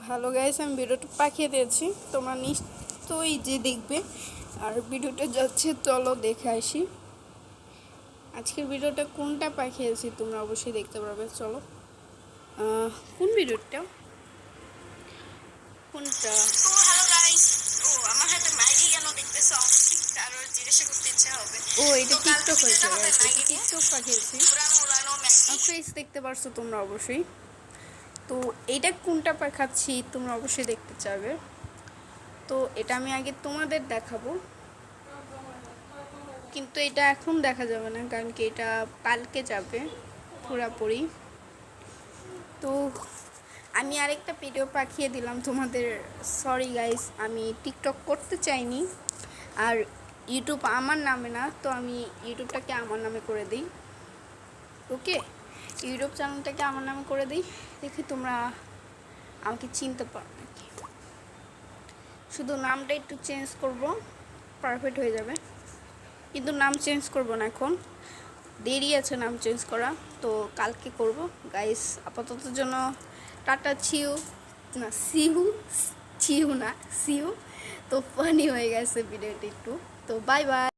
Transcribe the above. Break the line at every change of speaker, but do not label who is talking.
Hello guys, আমি ভিডিওটা পাঠিয়ে দিয়েছি, তোমরা নিশ্চয়ই যে দেখবে। আর ভিডিওটা যাচ্ছে, চলো দেখে আসি আজকের ভিডিওটা কোনটা পাঠিয়েছি, তোমরা অবশ্যই দেখতে পারবে। চলো, কোন ভিডিওটা কোনটা?
তো হ্যালো গাইস, আমার হাতে ম্যাগি কেন দেখতেছো? অবশ্যই কারোর জিজ্ঞাসা করতে ইচ্ছা হবে।
এটা
তো কালকে
টিকটক হয়েছে
ভিডিওটা হবে
গাইস, এটা
ম্যাগি নিয়ে।
টিকটক পাঠিয়েছি।
উড়ানো উড়ানো ম্যাগি।
ফেস দেখতে পারছো তোমরা অবশ্যই। তো এইটা কোনটা পাঠাচ্ছি তোমরা অবশ্যই দেখতে চাবে। তো এটা আমি আগে তোমাদের দেখাবো, কিন্তু এটা এখন দেখা যাবে না, কারণ কি এটা কালকে যাবে পুরাপুরি। তো আমি আরেকটা ভিডিও পাঠিয়ে দিলাম তোমাদের, সরি গাইস, আমি টিকটক করতে চাইনি। আর ইউটিউব আমার নামে না, তো আমি ইউটিউবটাকে আমার নামে করে দিই। ওকে, ইউটিউব চ্যানেলটাকে আমার নামে করে দিই, দেখি তোমরা আমাকে চিনতে পারো নাকি। শুধু নামটা একটু চেঞ্জ করব, পারফেক্ট হয়ে যাবে। কিন্তু নাম চেঞ্জ করব না, এখন দেরি আছে নাম চেঞ্জ করা, তো কালকে করব গাইস। আপাতত জন্য টাটা, ছিউ না সিউ, ছিউ না সিউ। তো ফানি হয়ে গেছে ভিডিওটি একটু, তো বাই বাই।